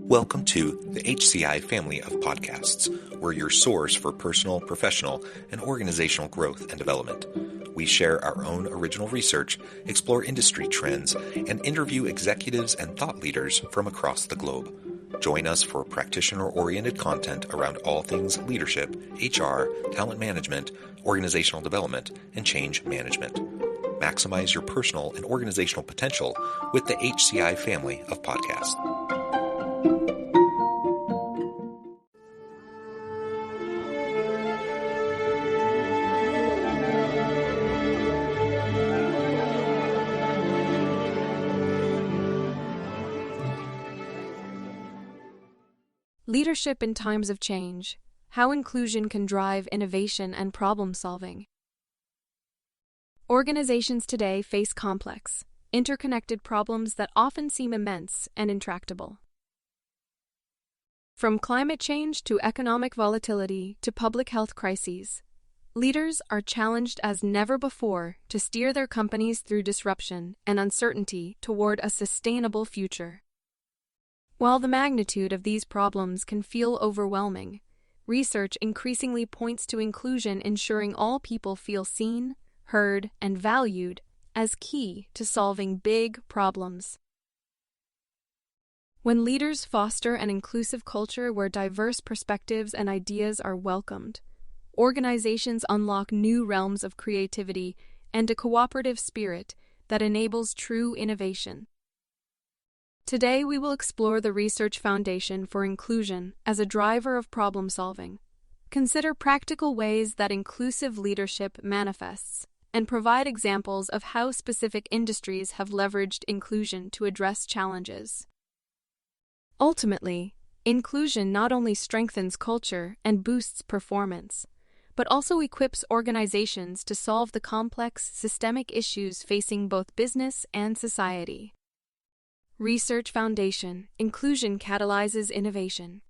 Welcome to the HCI family of podcasts. We're your source for personal, professional, and organizational growth and development. We share our own original research, explore industry trends, and interview executives and thought leaders from across the globe. Join us for practitioner-oriented content around all things leadership, HR, talent management, organizational development, and change management. Maximize your personal and organizational potential with the HCI family of podcasts. Leadership in times of change. How inclusion can drive innovation and problem-solving. Organizations today face complex, interconnected problems that often seem immense and intractable. From climate change to economic volatility to public health crises, leaders are challenged as never before to steer their companies through disruption and uncertainty toward a sustainable future. While the magnitude of these problems can feel overwhelming, research increasingly points to inclusion ensuring all people feel seen, heard, and valued as key to solving big problems. When leaders foster an inclusive culture where diverse perspectives and ideas are welcomed, organizations unlock new realms of creativity and a cooperative spirit that enables true innovation. Today, we will explore the research foundation for inclusion as a driver of problem-solving, consider practical ways that inclusive leadership manifests, and provide examples of how specific industries have leveraged inclusion to address challenges. Ultimately, inclusion not only strengthens culture and boosts performance, but also equips organizations to solve the complex, systemic issues facing both business and society. Research Foundation. Inclusion catalyzes innovation.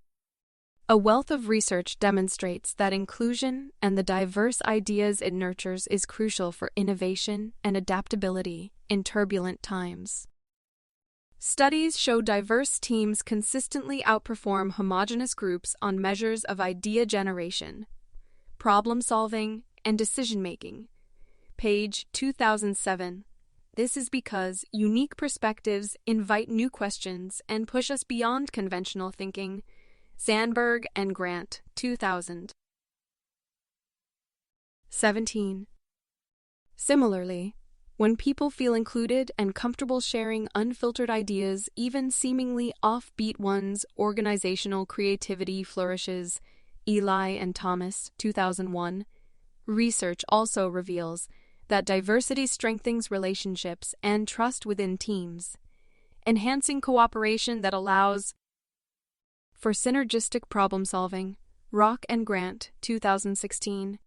A wealth of research demonstrates that inclusion and the diverse ideas it nurtures is crucial for innovation and adaptability in turbulent times. Studies show diverse teams consistently outperform homogeneous groups on measures of idea generation, problem-solving, and decision-making. Page 2007. This is because unique perspectives invite new questions and push us beyond conventional thinking. Sandberg and Grant, 2000. 17. Similarly, when people feel included and comfortable sharing unfiltered ideas, even seemingly offbeat ones, organizational creativity flourishes. Eli and Thomas, 2001. Research also reveals that diversity strengthens relationships and trust within teams, enhancing cooperation that allows for synergistic problem-solving. Rock and Grant, 2016.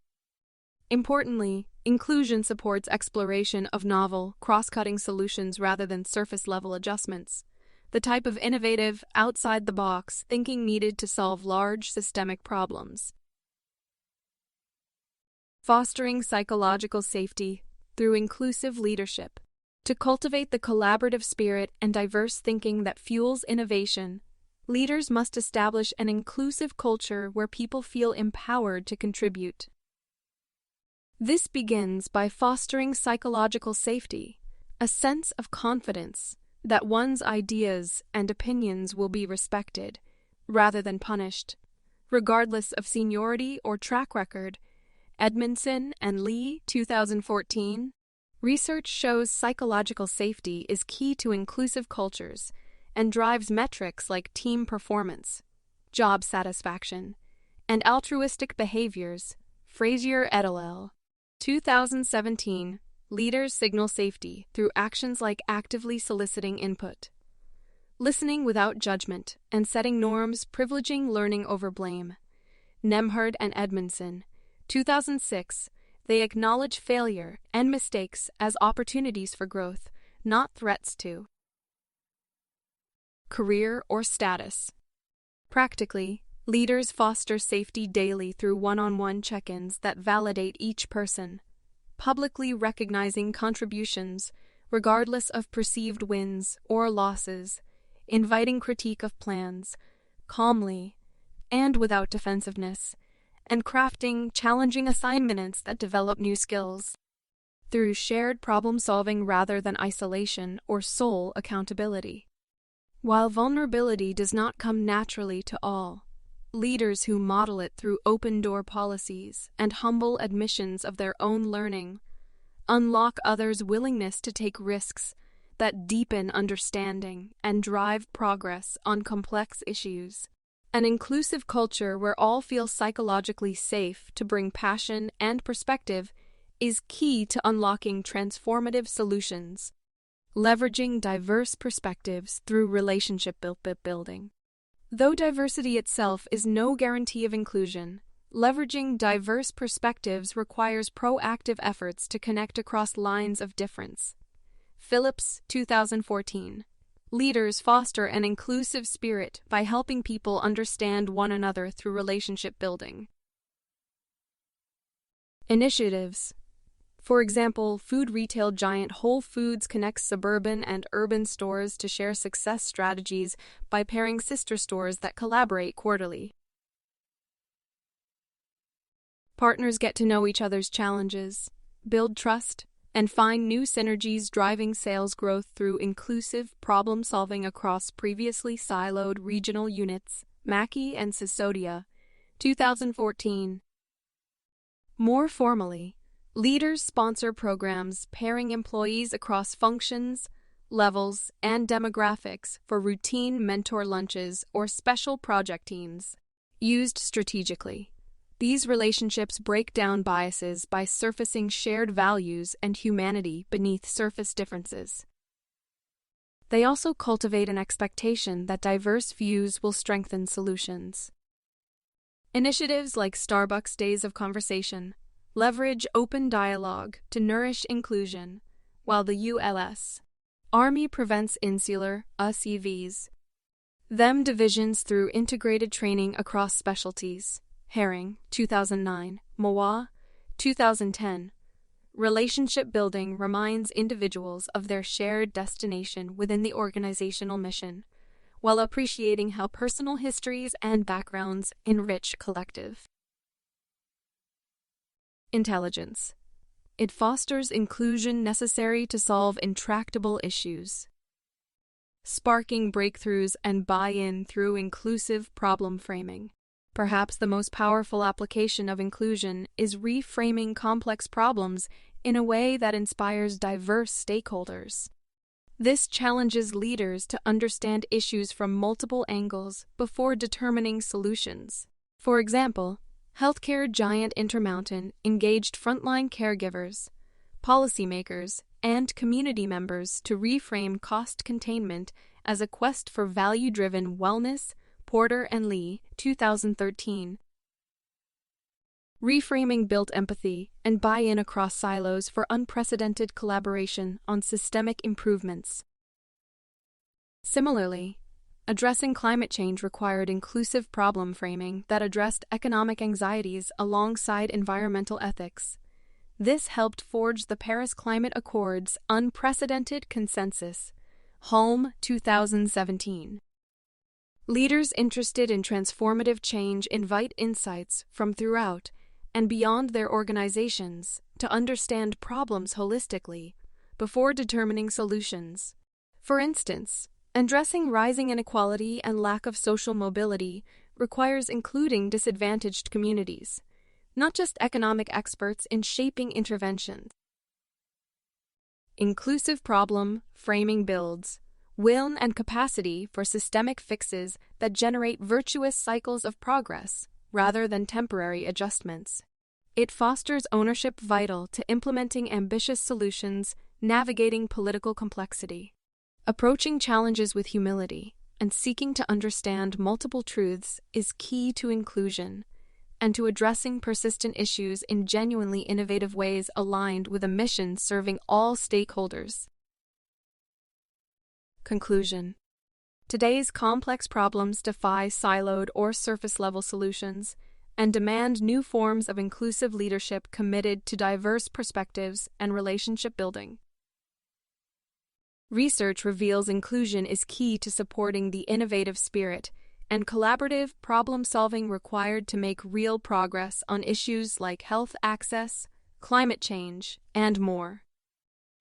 Importantly, inclusion supports exploration of novel, cross-cutting solutions rather than surface-level adjustments, the type of innovative, outside-the-box thinking needed to solve large systemic problems. Fostering psychological safety through inclusive leadership. To cultivate the collaborative spirit and diverse thinking that fuels innovation, leaders must establish an inclusive culture where people feel empowered to contribute. This begins by fostering psychological safety, a sense of confidence that one's ideas and opinions will be respected, rather than punished, regardless of seniority or track record. Edmondson and Lee, 2014. Research shows psychological safety is key to inclusive cultures and drives metrics like team performance, job satisfaction, and altruistic behaviors. Frazier et al. 2017. Leaders signal safety through actions like actively soliciting input, listening without judgment, and setting norms privileging learning over blame. Nemhard and Edmondson, 2006. They acknowledge failure and mistakes as opportunities for growth, not threats to career or status. Practically, leaders foster safety daily through one-on-one check-ins that validate each person, publicly recognizing contributions, regardless of perceived wins or losses, inviting critique of plans, calmly and without defensiveness, and crafting challenging assignments that develop new skills. Through shared problem-solving rather than isolation or sole accountability. While vulnerability does not come naturally to all, leaders who model it through open-door policies and humble admissions of their own learning unlock others' willingness to take risks that deepen understanding and drive progress on complex issues. An inclusive culture where all feel psychologically safe to bring passion and perspective is key to unlocking transformative solutions, leveraging diverse perspectives through relationship building. Though diversity itself is no guarantee of inclusion, leveraging diverse perspectives requires proactive efforts to connect across lines of difference. Phillips, 2014. Leaders foster an inclusive spirit by helping people understand one another through relationship building. Initiatives. For example, food retail giant Whole Foods connects suburban and urban stores to share success strategies by pairing sister stores that collaborate quarterly. Partners get to know each other's challenges, build trust, and find new synergies driving sales growth through inclusive problem-solving across previously siloed regional units. Mackey and Sisodia, 2014. More formally, leaders sponsor programs pairing employees across functions, levels, and demographics for routine mentor lunches or special project teams. Used strategically, these relationships break down biases by surfacing shared values and humanity beneath surface differences. They also cultivate an expectation that diverse views will strengthen solutions. Initiatives like Starbucks Days of Conversation leverage open dialogue to nourish inclusion, while the U.S. Army prevents insular USEVs. Them divisions through integrated training across specialties. Herring, 2009. Moa, 2010. Relationship building reminds individuals of their shared destination within the organizational mission, while appreciating how personal histories and backgrounds enrich collective intelligence. It fosters inclusion necessary to solve intractable issues, sparking breakthroughs and buy-in through inclusive problem framing. Perhaps the most powerful application of inclusion is reframing complex problems in a way that inspires diverse stakeholders. This challenges leaders to understand issues from multiple angles before determining solutions. For example, healthcare giant Intermountain engaged frontline caregivers, policymakers, and community members to reframe cost containment as a quest for value-driven wellness. Porter and Lee, 2013. Reframing built empathy and buy-in across silos for unprecedented collaboration on systemic improvements. Similarly, addressing climate change required inclusive problem framing that addressed economic anxieties alongside environmental ethics. This helped forge the Paris Climate Accord's unprecedented consensus. Holm, 2017. Leaders interested in transformative change invite insights from throughout and beyond their organizations to understand problems holistically before determining solutions. For instance, addressing rising inequality and lack of social mobility requires including disadvantaged communities, not just economic experts in shaping interventions. Inclusive problem framing builds will and capacity for systemic fixes that generate virtuous cycles of progress rather than temporary adjustments. It fosters ownership vital to implementing ambitious solutions, navigating political complexity. Approaching challenges with humility and seeking to understand multiple truths is key to inclusion and to addressing persistent issues in genuinely innovative ways aligned with a mission serving all stakeholders. Conclusion. Today's complex problems defy siloed or surface-level solutions and demand new forms of inclusive leadership committed to diverse perspectives and relationship building. Research reveals inclusion is key to supporting the innovative spirit and collaborative problem-solving required to make real progress on issues like health access, climate change, and more.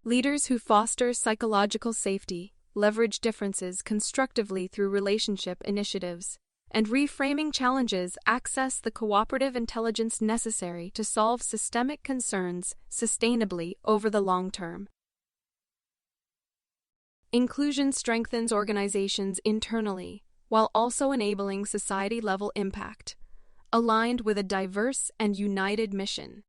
Leaders who foster psychological safety, leverage differences constructively through relationship initiatives, and reframing challenges access the cooperative intelligence necessary to solve systemic concerns sustainably over the long term. Inclusion strengthens organizations internally while also enabling society-level impact, aligned with a diverse and united mission.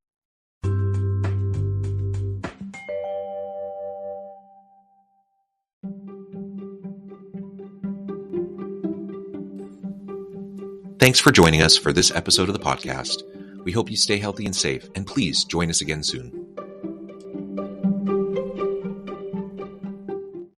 Thanks for joining us for this episode of the podcast. We hope you stay healthy and safe, and please join us again soon.